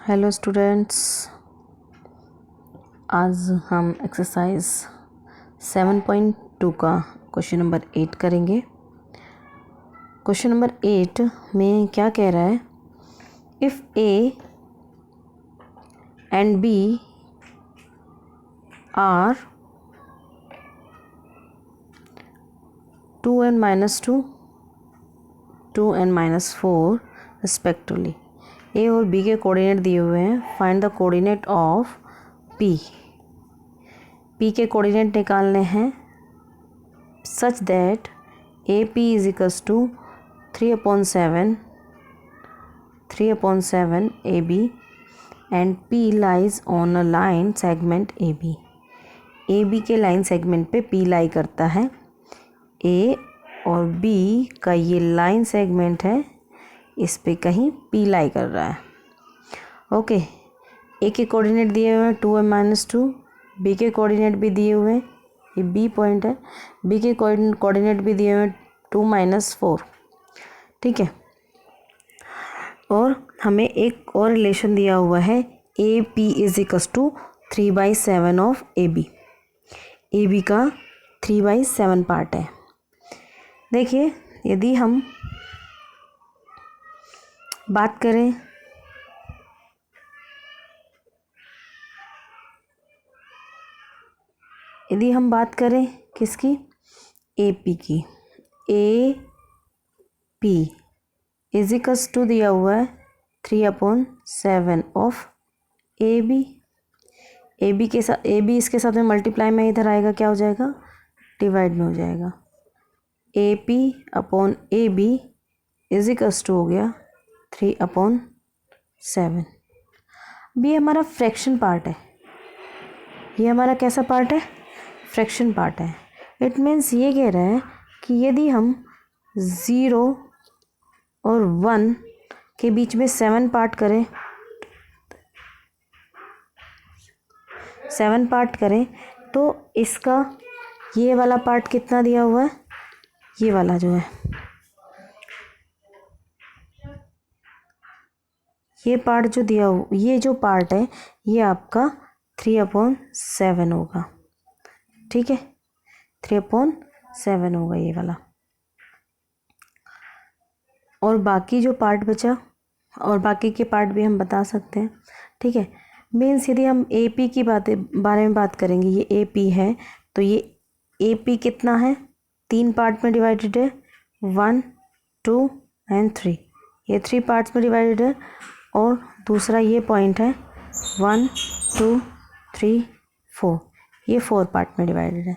Hello students, आज हम exercise 7.2 का क्वेश्चन नंबर 8 करेंगे। क्वेश्चन नंबर 8 में क्या कह रहा है, if A and B are 2n-2, 2n-4 respectively, A और बी के कोऑर्डिनेट दिए हुए हैं। Find the coordinate of P. P के कोऑर्डिनेट निकालने हैं such that A P is equals to 3/7 A B and P lies on a line segment A B. A B के लाइन सेगमेंट पे पी लाई करता है। ए और बी का ये लाइन सेगमेंट है, इस पे कहीं पी लाई कर रहा है। ओके, ए के कोऑर्डिनेट दिए हुए हैं 2n-2, बी के कोऑर्डिनेट भी दिए हुए हैं, ये बी पॉइंट है, बी के कोऑर्डिनेट भी दिए हुए हैं 2-4। ठीक है, और हमें एक और रिलेशन दिया हुआ है, A P is equals to 3/7 of A B. A B का 3/7 पार्ट है। देखिए, यदि हम बात करें किसकी, ए पी की, A P is equals to दिया हुआ है 3/7 of A B. A B के साथ, ए बी इसके साथ में मल्टीप्लाई में इधर आएगा, क्या हो जाएगा, डिवाइड में हो जाएगा। A P upon A B is equals to हो गया 3/7। ये हमारा फ्रैक्शन पार्ट है। ये हमारा कैसा पार्ट है, फ्रैक्शन पार्ट है। इट मीन्स ये कह रहा है कि यदि हम 0 और 1 के बीच में 7 पार्ट करें, 7 पार्ट करें तो इसका ये वाला पार्ट कितना दिया हुआ है, ये वाला जो है, ये पार्ट जो दिया हुआ, ये जो पार्ट है ये आपका 3/7 होगा। ठीक है, 3/7 होगा ये वाला। और बाकी जो पार्ट बचा, और बाकी के पार्ट भी हम बता सकते हैं। ठीक है, मीन्स यदि हम ए पी की बारे में बात करेंगे, ये ए पी है तो ये ए पी कितना है, 3 पार्ट में डिवाइडेड है, 1, 2 एंड 3, ये 3 पार्ट्स में डिवाइडेड है। और दूसरा ये पॉइंट है 1, 2, 3, 4, ये 4 पार्ट में डिवाइडेड है।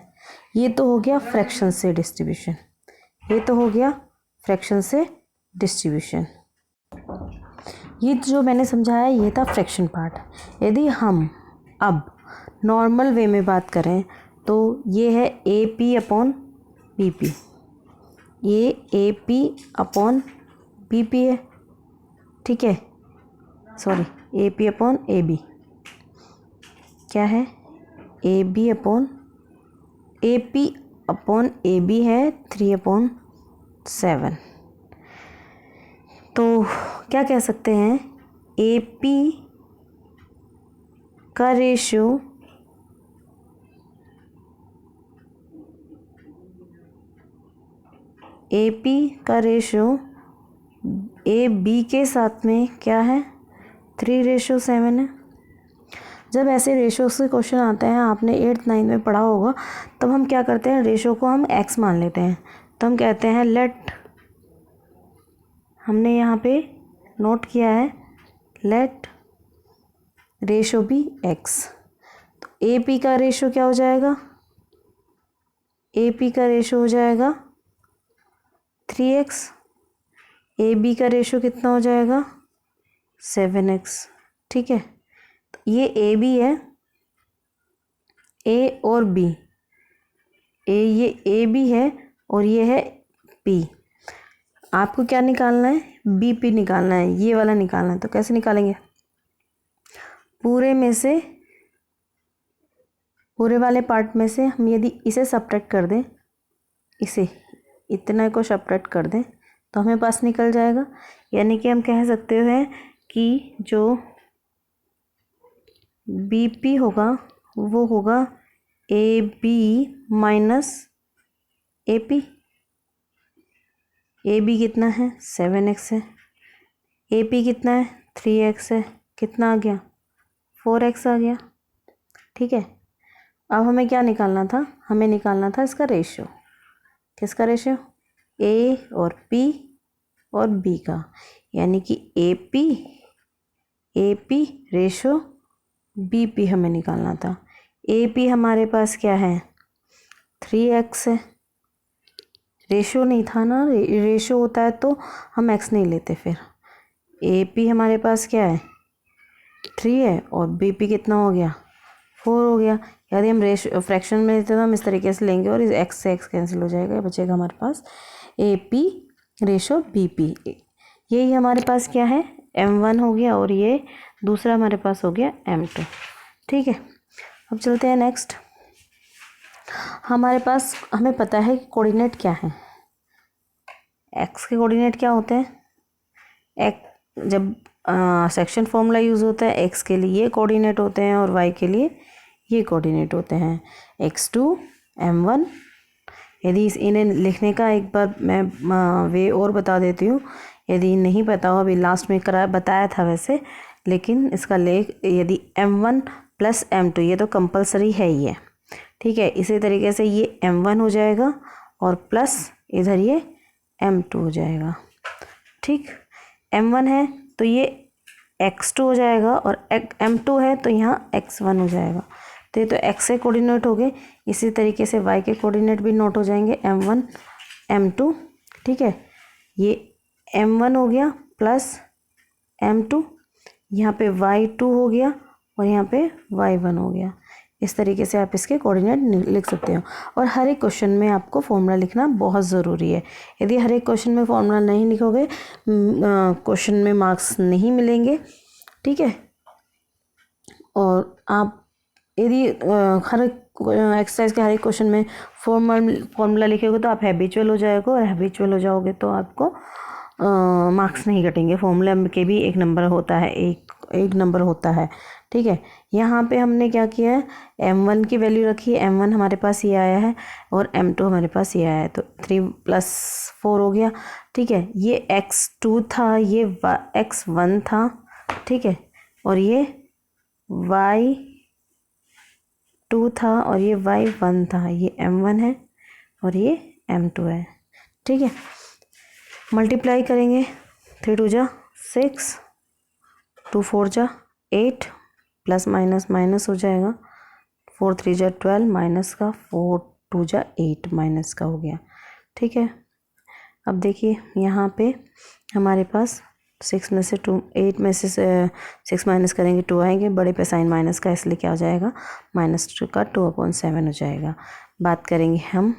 ये तो हो गया फ्रैक्शन से डिस्ट्रीब्यूशन, ये तो हो गया फ्रैक्शन से डिस्ट्रीब्यूशन। ये जो मैंने समझाया ये था फ्रैक्शन पार्ट। यदि हम अब नॉर्मल वे में बात करें तो ये है A P upon B P, ये A P upon B P है। ठीक है, sorry, A P upon A B क्या है, A B upon A P upon A B है 3/7। तो क्या कह सकते हैं, ए पी का रेशियो ए बी के साथ में क्या है, 3/7 है। जब ऐसे रेशो से क्वेश्चन आते हैं, आपने 8th 9th में पढ़ा होगा, तब हम क्या करते हैं, रेशो को हम x मान लेते हैं। तो हम कहते हैं लेट, हमने यहाँ पे नोट किया है, लेट रेशो बी x। तो ए पी का रेशो क्या हो जाएगा, ए पी का रेशो हो जाएगा 3x, ए बी का रेशो कितना हो जाएगा 7x। ठीक है, तो ये ए बी है, ए और बी, ये ए बी है और ये है पी। आपको क्या निकालना है, बी पी निकालना है, ये वाला निकालना है। तो कैसे निकालेंगे, पूरे वाले पार्ट में से हम यदि इसे सब्ट्रैक्ट कर दें, इसे इतना को सब्ट्रैक्ट कर दें तो हमें पास निकल जाएगा। यानी कि हम कह सकते हैं कि जो बी पी होगा वो होगा A B minus A P. A B कितना है 7x है, ए पी कितना है 3x है, कितना आ गया 4x आ गया। ठीक है, अब हमें क्या निकालना था, हमें निकालना था इसका रेशियो। किसका रेशियो, ए और पी और बी का, यानी कि A P ratio B P हमें निकालना था। ए पी हमारे पास क्या है 3x है, रेशो नहीं था ना, रेशो होता है तो हम x नहीं लेते। फिर ए पी हमारे पास क्या है 3 है और बी पी कितना हो गया 4 हो गया। यदि हम रेशो फ्रैक्शन में लेते तो हम इस तरीके से लेंगे और इस x से x कैंसिल हो जाएगा, बचेगा हमारे पास A P ratio B P. यही हमारे पास क्या है m1 हो गया और ये दूसरा हमारे पास हो गया m2। ठीक है, अब चलते हैं नेक्स्ट। हमारे पास हमें पता है कि कोऑर्डिनेट क्या है, x के कोऑर्डिनेट क्या होते हैं, जब सेक्शन फॉर्मूला यूज़ होता है x के लिए ये कोऑर्डिनेट होते हैं और y के लिए ये कोऑर्डिनेट होते हैं, x2 m1। यदि इन्हें लिखने का एक बार मैं वे और बता देती हूँ, यदि नहीं पता हो, अभी लास्ट में बताया था वैसे, लेकिन इसका लेख यदि m1 प्लस m2 ये तो कंपलसरी है ही है। ठीक है, इसी तरीके से ये m1 हो जाएगा और प्लस इधर ये m2 हो जाएगा। ठीक, m1 है तो ये x2 हो जाएगा और m2 है तो यहाँ x1 हो जाएगा। तो ये तो x के कोऑर्डिनेट हो गए, इसी तरीके से y के कोऑर्डिनेट भी नोट हो जाएंगे m1 m2। ठीक है, ये m1 हो गया प्लस m2, यहाँ पे y2 हो गया और यहाँ पे y1 हो गया। इस तरीके से आप इसके कोऑर्डिनेट लिख सकते हो। और हर एक क्वेश्चन में आपको फॉर्मूला लिखना बहुत ज़रूरी है। यदि हर एक क्वेश्चन में फॉर्मूला नहीं लिखोगे क्वेश्चन में मार्क्स नहीं मिलेंगे। ठीक है, और आप यदि हर एक्सरसाइज के हर एक क्वेश्चन में फॉर्मूला लिखोगे तो आप हैबिचुअल हो जाएगा, और हैबिचुअल हो जाओगे तो आपको मार्क्स नहीं कटेंगे। फॉर्मूला के भी एक नंबर होता है, एक नंबर होता है। ठीक है, यहाँ पे हमने क्या किया है m1 की वैल्यू रखी है, m1 हमारे पास ये आया है और m2 हमारे पास ये आया है, तो 3 + 4 हो गया। ठीक है, ये x2 था, ये x1 था। ठीक है, और ये y2 था और ये y1 था, ये m1 है और ये m2 है। ठीक है, मल्टीप्लाई करेंगे, 3 × 2 = 6, 2 × 4 = 8, प्लस माइनस माइनस हो जाएगा, 4 × 3 = 12, माइनस का 4 × 2 = 8, माइनस का हो गया। ठीक है, अब देखिए यहाँ पे हमारे पास 6 में से 2 8 में से 6 माइनस करेंगे 2 आएंगे, बड़े पे साइन माइनस का, इसलिए क्या हो जाएगा -2 का 2/7 हो जाएगा। बात करेंगे हम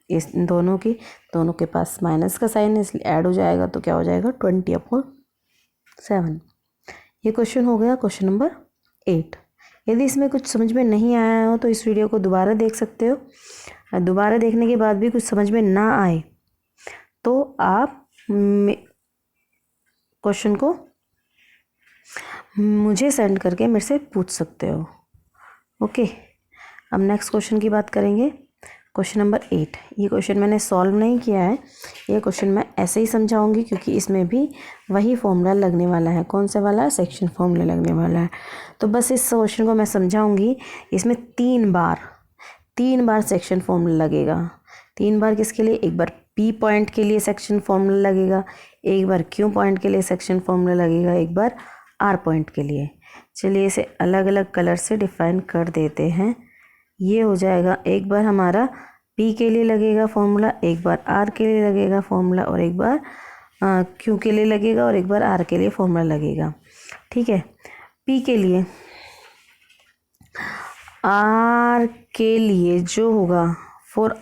इस दोनों की, दोनों के पास माइनस का साइन है इसलिए ऐड हो जाएगा, तो क्या हो जाएगा 20/7। ये क्वेश्चन हो गया क्वेश्चन नंबर 8। यदि इसमें कुछ समझ में नहीं आया हो तो इस वीडियो को दोबारा देख सकते हो। दोबारा देखने के बाद भी कुछ समझ में ना आए तो आप क्वेश्चन को मुझे सेंड करके मेरे से पूछ सकते हो। ओके, अब नेक्स्ट क्वेश्चन की बात करेंगे, क्वेश्चन नंबर 8। ये क्वेश्चन मैंने सॉल्व नहीं किया है, ये क्वेश्चन मैं ऐसे ही समझाऊंगी क्योंकि इसमें भी वही फॉर्मूला लगने वाला है। कौन सा वाला, सेक्शन फॉर्मूला लगने वाला है। तो बस इस क्वेश्चन को मैं समझाऊंगी, इसमें 3 बार सेक्शन फॉर्मूला लगेगा। 3 बार किसके लिए, एक बार P पॉइंट के लिए सेक्शन फॉर्मूला लगेगा, एक बार Q पॉइंट के लिए सेक्शन फॉर्मूला लगेगा, एक बार R पॉइंट के लिए। चलिए इसे अलग अलग कलर से डिफाइन कर देते हैं। ये हो जाएगा, एक बार हमारा P के लिए लगेगा फॉर्मूला, एक बार R के लिए लगेगा फॉर्मूला, और एक बार Q के लिए लगेगा और एक बार R के लिए फॉर्मूला लगेगा। ठीक है, P के लिए, R के लिए जो होगा फॉर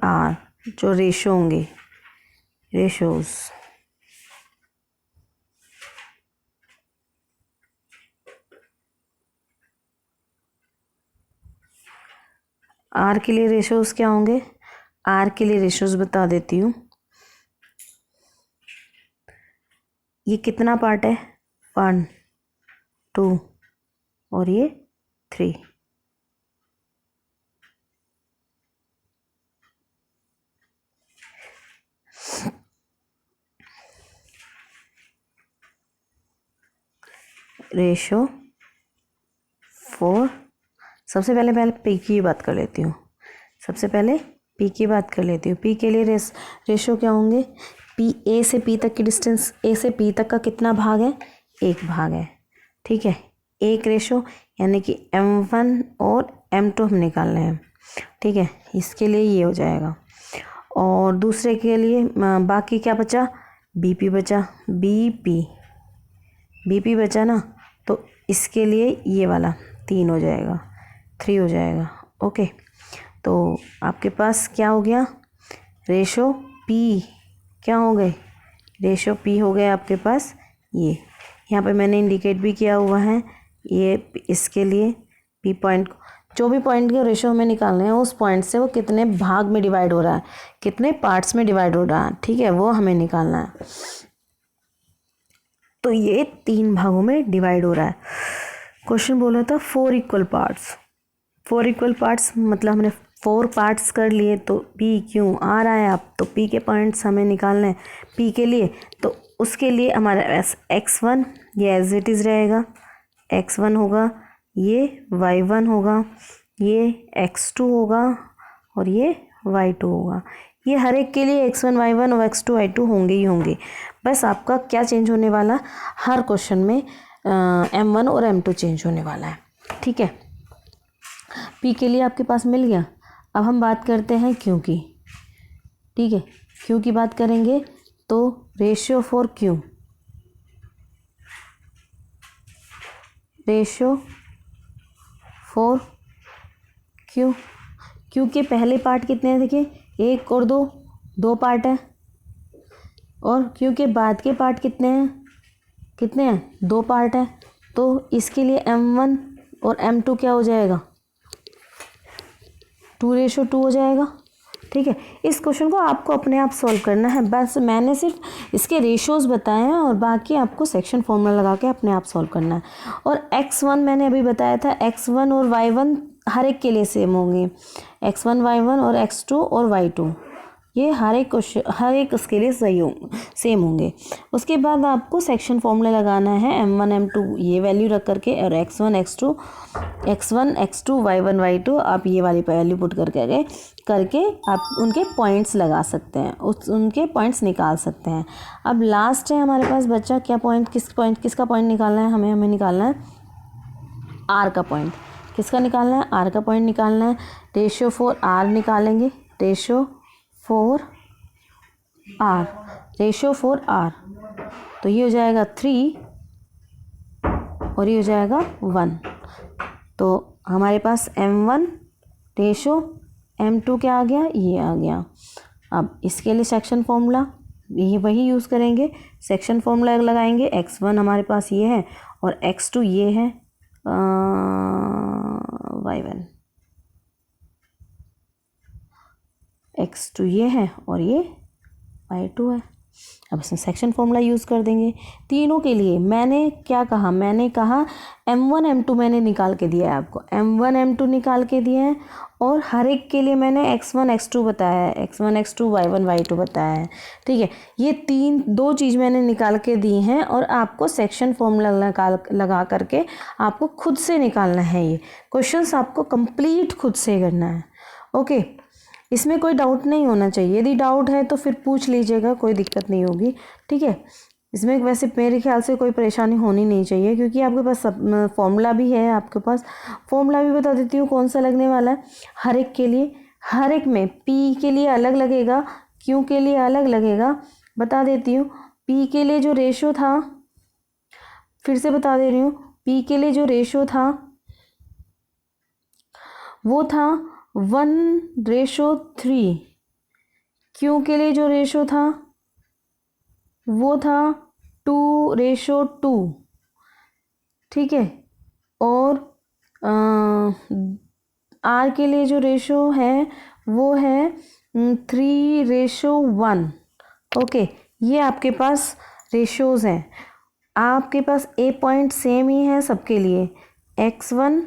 R जो रेशो होंगे, रेशोज़, R के लिए रेशोज़ क्या होंगे, R के लिए रेशोज़ बता देती हूँ। ये कितना पार्ट है, 1 2 और ये 3। रेशो 4। सबसे पहले पी की बात कर लेती हूँ। सबसे पहले पी की बात कर लेती हूँ। पी के लिए रेशो क्या होंगे? पी, ए से पी तक की डिस्टेंस, ए से पी तक का कितना भाग है? 1 भाग है। ठीक है, 1 रेशो, यानी कि M1 और M2 हम निकालने हैं। ठीक है, इसके लिए ये हो जाएगा। और दूसरे के लिए बाकी क्या बचा? BP बचा। BP बचा ना, तो इसके लिए ये वाला 3 हो जाएगा, 3 हो जाएगा। ओके, तो आपके पास क्या हो गया? रेशो पी क्या हो गए? रेशो पी हो गए आपके पास। ये यहाँ पे मैंने इंडिकेट भी किया हुआ है। ये इसके लिए पी पॉइंट, जो भी पॉइंट के रेशो हमें निकालने हैं उस पॉइंट से वो कितने भाग में डिवाइड हो रहा है, कितने पार्ट्स में डिवाइड हो रहा है, ठीक है, वो हमें निकालना है। तो ये 3 भागों में डिवाइड हो रहा है। क्वेश्चन बोला था 4 इक्वल पार्ट्स। 4 इक्वल पार्ट्स मतलब हमने 4 पार्ट्स कर लिए, तो पी क्यों आ रहा है आप, तो पी के पॉइंट्स हमें निकालने हैं पी के लिए। तो उसके लिए हमारा x1 ये एज इट इज़ रहेगा, x1 होगा, ये y1 होगा, ये x2 होगा और ये y2 होगा। ये हर एक के लिए x1 y1 और x2 y2 होंगे ही होंगे। बस आपका क्या चेंज होने वाला, हर क्वेश्चन में M1 और M2 चेंज होने वाला है। ठीक है, P के लिए आपके पास मिल गया। अब हम बात करते हैं Q की। ठीक है, Q की बात करेंगे तो ratio for Q, ratio for Q। Q के पहले पार्ट कितने हैं? देखिए 1 और 2 पार्ट है। और Q के बाद के पार्ट कितने हैं? 2 पार्ट है। तो इसके लिए M1 और M2 क्या हो जाएगा? 2:2 हो जाएगा। ठीक है, इस क्वेश्चन को आपको अपने आप सॉल्व करना है। बस मैंने सिर्फ इसके रेशियोज़ बताए हैं और बाकी आपको सेक्शन फॉर्मूला लगा के अपने आप सॉल्व करना है। और x1 मैंने अभी बताया था, x1 और y1 हर एक के लिए सेम होंगे। x1 y1 और x2 और y2 ये हर एक उसके लिए सेम होंगे। उसके बाद आपको सेक्शन फॉर्मूला लगाना है M1 M2 ये वैल्यू रख करके, और x1 x2 y1 y2 आप ये वाली वैल्यू पुट करके आप उनके पॉइंट्स लगा सकते हैं, उनके पॉइंट्स निकाल सकते हैं। अब लास्ट है हमारे पास बच्चा क्या पॉइंट, किसका पॉइंट निकालना है? हमें निकालना है R का पॉइंट। किसका निकालना है? R का पॉइंट निकालना है। रेशियो फॉर R निकालेंगे, रेशियो फॉर R, तो ये हो जाएगा 3 और ये हो जाएगा 1। तो हमारे पास M1 रेशो M2 क्या आ गया? ये आ गया। अब इसके लिए सेक्शन फॉर्मूला ये वही यूज़ करेंगे, सेक्शन फॉर्मूला लगाएंगे। x1 हमारे पास ये है और x2 ये है y1, x2 ये है और ये y2 है। अब इसमें सेक्शन फॉर्मूला यूज़ कर देंगे तीनों के लिए। मैंने क्या कहा? मैंने कहा M1 M2 मैंने निकाल के दिया है आपको, M1 M2 निकाल के दिए हैं और हर एक के लिए मैंने x1 x2 बताया है, x1 x2 y1 y2 बताया है। ठीक है, ये 2 चीज़ मैंने निकाल के दी हैं और आपको सेक्शन फॉर्मूला लगा करके आपको खुद से निकालना है। ये क्वेश्चंस आपको कंप्लीट खुद से करना है। ओके, इसमें कोई डाउट नहीं होना चाहिए। यदि डाउट है तो फिर पूछ लीजिएगा, कोई दिक्कत नहीं होगी। ठीक है, इसमें वैसे मेरे ख्याल से कोई परेशानी होनी नहीं चाहिए क्योंकि आपके पास फॉर्मूला भी है। आपके पास फॉर्मूला भी बता देती हूँ कौन सा लगने वाला है हर एक के लिए। हर एक में पी के लिए अलग लगेगा, क्यू के लिए अलग लगेगा। बता देती हूँ, पी के लिए जो रेशो था, फिर से बता दे रही हूँ, पी के लिए जो रेशो था वो था 1:3। क्यू के लिए जो रेशो था वो था 2:2। ठीक है, और आर के लिए जो रेशो है वो है 3:1। ओके, ये आपके पास रेशोज़ हैं। आपके पास ए पॉइंट सेम ही है सबके लिए, x1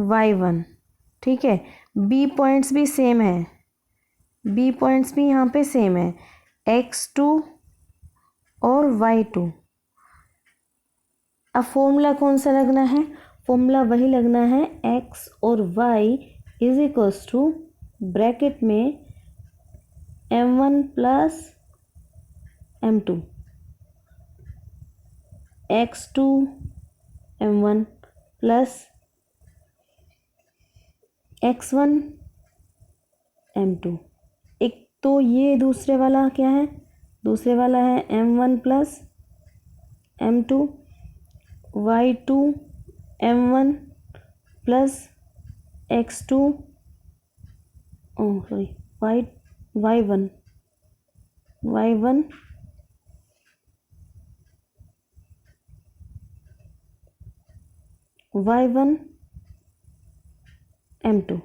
y1, ठीक है। बी पॉइंट्स भी सेम है, बी पॉइंट्स भी यहाँ पे सेम है, x2 और y2। अब फॉर्मूला कौन सा लगना है? फॉर्मूला वही लगना है, x और y is equals to bracket में m1 plus m2, x2 m1 plus x1 m2। एक तो ये दूसरे वाला क्या है? दूसरे वाला है m1 plus m2, y2 m1 plus x2 sorry y1 m2।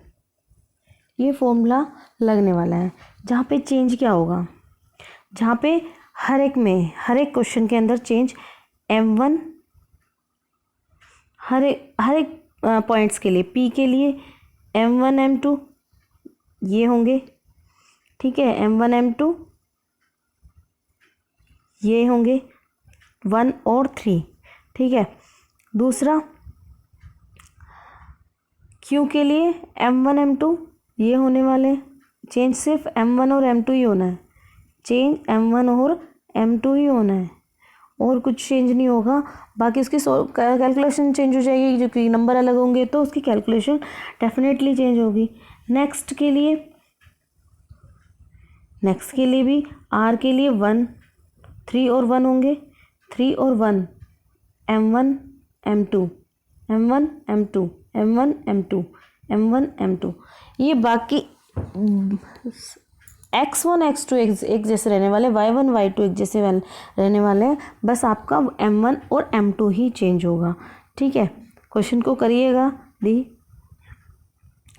ये फॉर्मूला लगने वाला है। जहाँ पे चेंज क्या होगा, जहाँ पे हर एक क्वेश्चन के अंदर चेंज m1 हर एक पॉइंट्स के लिए, p के लिए m1 m2 ये होंगे, ठीक है। m1 m2 ये होंगे 1 और 3, ठीक है। दूसरा q के लिए m1 m2 ये होने वाले, चेंज सिर्फ m1 और m2 ही होना है, चेंज m1 और m2 ही होना है, और कुछ चेंज नहीं होगा। बाकी उसकी कैलकुलेशन चेंज हो जाएगी, जो कि नंबर अलग होंगे तो उसकी कैलकुलेशन डेफिनेटली चेंज होगी। नेक्स्ट के लिए भी r के लिए 1 3 और 1 होंगे, 3 और 1 m1 m2 m1 m2 m1 m2 m1 m2। ये बाकी x1 x2 एक जैसे रहने वाले, y1 y2 एक जैसे रहने वाले हैं, बस आपका m1 और m2 ही चेंज होगा, ठीक है। क्वेश्चन को करिएगा, दी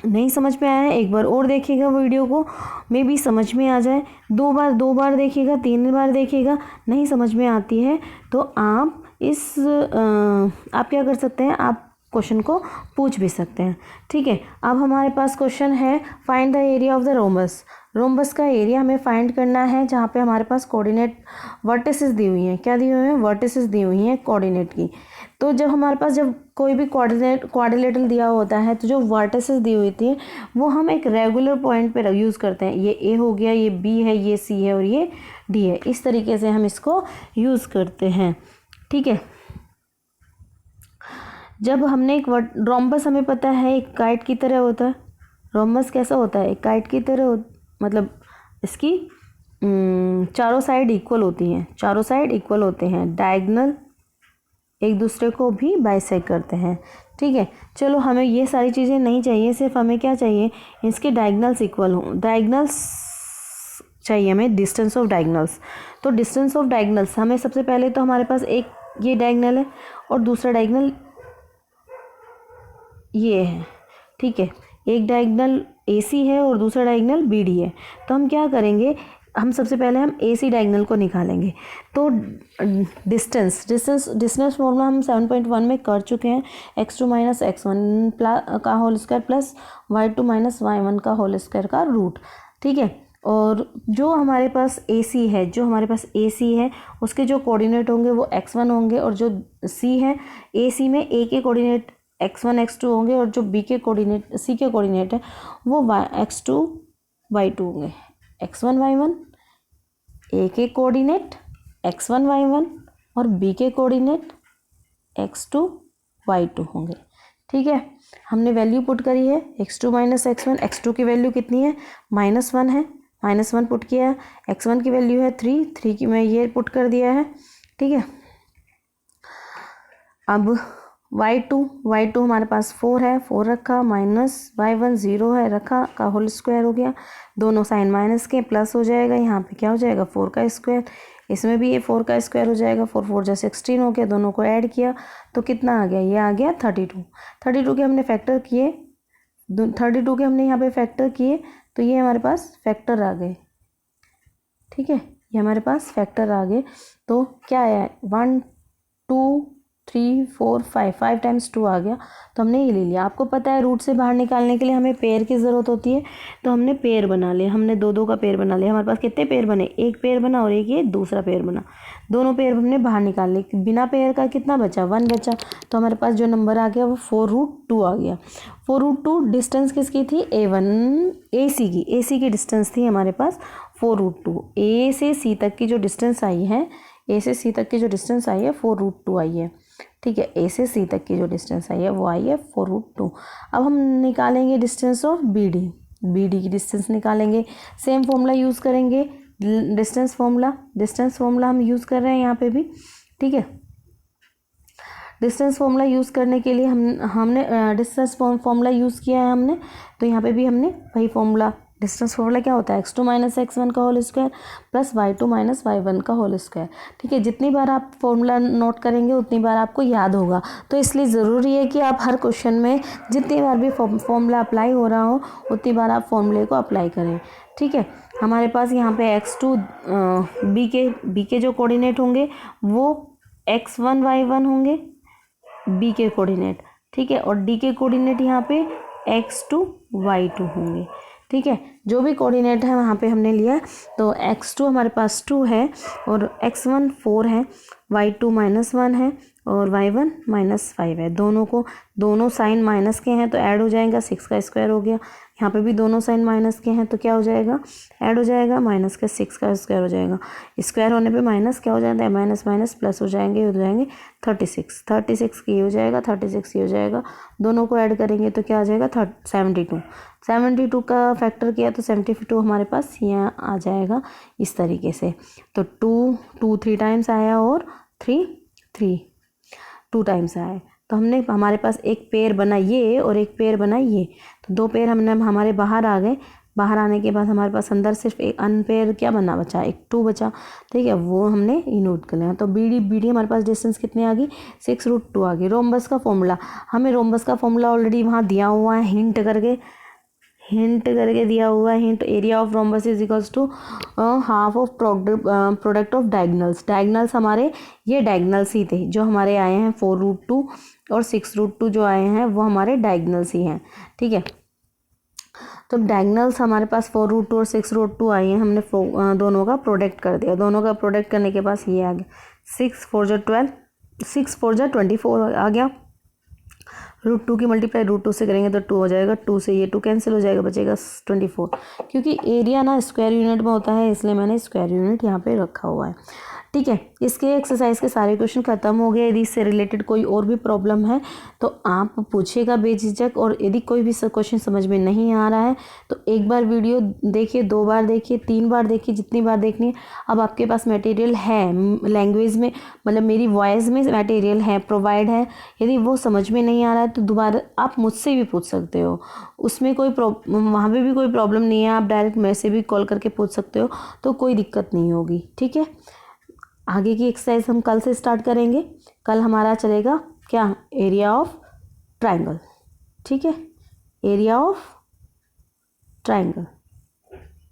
नहीं समझ में आया है एक बार और देखिएगा वीडियो को, मे भी समझ में आ जाए। दो बार देखिएगा, 3 बार देखिएगा, नहीं समझ में आती है तो आप आप क्या कर सकते हैं, आप क्वेश्चन को पूछ भी सकते हैं, ठीक है। अब हमारे पास क्वेश्चन है find the area of the rhombus. Rhombus का एरिया हमें फाइंड करना है, जहाँ पे हमारे पास कोऑर्डिनेट वर्टिसेस दी हुई हैं। क्या दी हुई हैं? वर्टिसेस दी हुई हैं कोऑर्डिनेट की। तो जब हमारे पास जब कोई भी क्वाड्रिलेटरल दिया होता है, तो जो वर्टिसेस दी हुई थी वो हम एक रेगुलर पॉइंट पे यूज़ करते हैं। ये ए हो गया, ये बी है, ये सी है और ये डी है। इस तरीके से हम इसको यूज़ करते हैं, ठीक है। जब हमने एक रोम्बस, हमें पता है एक काइट की तरह होता है। रोम्बस कैसा होता है? एक काइट की तरह, मतलब इसकी चारों साइड इक्वल होती हैं, चारों साइड इक्वल होते हैं, डायगोनल एक दूसरे को भी बाइसेक्ट करते हैं, ठीक है। चलो हमें ये सारी चीज़ें नहीं चाहिए, सिर्फ हमें क्या चाहिए, इसके डायगोनल्स इक्वल हों। डायगोनल्स चाहिए हमें, डिस्टेंस ऑफ डायगोनल्स। तो डिस्टेंस ऑफ डायगोनल्स हमें सबसे पहले तो हमारे पास एक ये डायगोनल है और दूसरा डायगोनल ये है, ठीक है। एक डायगोनल AC है और दूसरा डायगोनल BD है। तो हम क्या करेंगे, हम सबसे पहले हम AC डायगोनल को निकालेंगे। तो डिस्टेंस फॉर्मूला हम 7.1 में कर चुके हैं, x2 माइनस x1 का whole square plus y2 minus y1 का होल स्क्वायर का रूट, ठीक है। और जो हमारे पास AC है, उसके जो कोऑर्डिनेट होंगे वो x1 होंगे, और जो C है, AC में A के कोऑर्डिनेट x1 x2 होंगे, और जो B के कोऑर्डिनेट C के कोऑर्डिनेट है वो x2 y2 होंगे। x1 y1 A के कोऑर्डिनेट x1 y1 और B के कोऑर्डिनेट x2 y2 होंगे, ठीक है। हमने वैल्यू पुट करी है x2 माइनस x1। x2 की वैल्यू कितनी है? -1 है, -1 पुट किया है। x1 की वैल्यू है 3 की मैं ये पुट कर दिया है, ठीक है। अब y2 हमारे पास 4 है, 4 रखा, माइनस y1 0 है रखा, का होल स्क्वायर हो गया, दोनों साइन माइनस के प्लस हो जाएगा, यहाँ पे क्या हो जाएगा 4 का स्क्वायर, इसमें भी ये 4 का स्क्वायर हो जाएगा, 4 4 जा 16 हो गया, दोनों को ऐड किया तो कितना आ गया, ये आ गया 32 के हमने फैक्टर किए, 32 के हमने यहाँ पे फैक्टर किए, तो ये हमारे पास फैक्टर आ गए, ठीक है। ये हमारे पास फैक्टर आ गए, तो क्या आया 1 2 3 4 5, 5 टाइम्स 2 आ गया, तो हमने ये ले लिया। आपको पता है रूट से बाहर निकालने के लिए हमें पेयर की ज़रूरत होती है, तो हमने पेयर बना लिया, हमने दो दो का पेयर बना लिया। हमारे पास कितने पेयर बने, एक पेयर बना और एक ये दूसरा पेयर बना, दोनों पेयर हमने बाहर निकाल लिए। बिना पेयर का कितना बचा, 1 बचा, तो हमारे पास जो नंबर आ गया वो 4√2 आ गया। 4√2 डिस्टेंस किसकी थी, A1 AC की डिस्टेंस थी हमारे पास 4√2। ए से सी तक की जो डिस्टेंस आई है, ए से सी तक की जो डिस्टेंस आई है 4√2 आई है, ठीक है। ए से सी तक की जो डिस्टेंस आई है वो आई है 4√2। अब हम निकालेंगे डिस्टेंस ऑफ BD की डिस्टेंस निकालेंगे। सेम फॉर्मूला यूज़ करेंगे, डिस्टेंस फॉर्मूला हम यूज़ कर रहे हैं यहाँ पे भी, ठीक है। डिस्टेंस फॉर्मूला यूज़ करने के लिए हमने डिस्टेंस फॉर्मूला यूज़ किया है हमने, तो यहाँ पे भी हमने वही फॉर्मूला, डिस्टेंस फॉर्मूला क्या होता है, x2 - x1 का whole square plus y2 - y1 का होल स्क्वायर, ठीक है। जितनी बार आप फॉर्मूला नोट करेंगे उतनी बार आपको याद होगा, तो इसलिए ज़रूरी है कि आप हर क्वेश्चन में जितनी बार भी फॉर्मूला अप्लाई हो रहा हो उतनी बार आप फॉर्मूले को अप्लाई करें, ठीक है। हमारे पास यहाँ पे x2 b के जो कोऑर्डिनेट होंगे वो x1 y1 होंगे, बी के कोऑर्डिनेट, ठीक है, और डी के कोऑर्डिनेट यहाँ पे x2 y2 होंगे, ठीक है। जो भी कोऑर्डिनेट है वहाँ पे हमने लिया, तो x2 हमारे पास 2 है और x1 4 है, y2 -1 है और y1 -5 है। दोनों साइन माइनस के हैं तो ऐड हो जाएगा, 6 का स्क्वायर हो गया। यहाँ पे भी दोनों साइन माइनस के हैं तो क्या हो जाएगा, ऐड हो जाएगा, माइनस का 6 का स्क्वायर हो जाएगा। स्क्वायर होने पे माइनस क्या हो जाता है, माइनस माइनस प्लस हो जाएंगे 36 की हो जाएगा, 36 ये हो जाएगा। दोनों को ऐड करेंगे तो क्या आ जाएगा 72 का फैक्टर किया तो 72 हमारे पास यहाँ आ जाएगा इस तरीके से। तो 2 3 टाइम्स आया और 3 2 टाइम्स आया, तो हमारे पास एक पेयर बना ये और एक पेयर बना ये, तो 2 पेयर हमारे बाहर आ गए। बाहर आने के बाद हमारे पास अंदर सिर्फ एक अनपेयर क्या बचा, एक 2 बचा, ठीक है, वो हमने नोट कर लिया। तो BD हमारे पास डिस्टेंस कितनी आ गई, 6√2 आ गई। रोम्बस का फॉर्मूला, हमें रोम्बस का फॉर्मूला ऑलरेडी वहाँ दिया हुआ है, हिंट करके दिया हुआ है। Hint, area of rhombus is equals to half of product of diagonals हमारे ये डायगनल्स ही थे जो हमारे आए हैं 4√2 और 6√2 जो आए हैं वो हमारे डायगनल्स ही हैं, ठीक है। तो डायगनल्स हमारे पास 4√2 और 6√2 आई हैं, हमने दोनों का प्रोडक्ट कर दिया। दोनों का प्रोडक्ट करने के पास ये आ गया 6 4 जो 12, 6 4 जो 24 आ गया। √2 की मल्टीप्लाई √2 से करेंगे तो 2 हो जाएगा, 2 से ये 2 कैंसिल हो जाएगा, बचेगा 24। क्योंकि एरिया ना स्क्वायर यूनिट में होता है इसलिए मैंने स्क्वायर यूनिट यहाँ पे रखा हुआ है, ठीक है। इसके एक्सरसाइज के सारे क्वेश्चन खत्म हो गए। यदि इससे रिलेटेड कोई और भी प्रॉब्लम है तो आप पूछिएगा बेझिझक, और यदि कोई भी क्वेश्चन समझ में नहीं आ रहा है तो एक बार वीडियो देखिए, 2 बार देखिए, 3 बार देखिए, जितनी बार देखनी है। अब आपके पास मटेरियल है, लैंग्वेज में मतलब मेरी वॉइस में मटेरियल है, प्रोवाइड है। यदि वो समझ में नहीं आ रहा है तो दोबारा आप मुझसे भी पूछ सकते हो, उसमें कोई वहाँ पे भी कोई प्रॉब्लम नहीं है। आप डायरेक्ट मेरे से भी कॉल करके पूछ सकते हो, तो कोई दिक्कत नहीं होगी, ठीक है। आगे की एक्सरसाइज हम कल से स्टार्ट करेंगे। कल हमारा चलेगा क्या, एरिया ऑफ ट्राइंगल, ठीक है, एरिया ऑफ ट्राइंगल।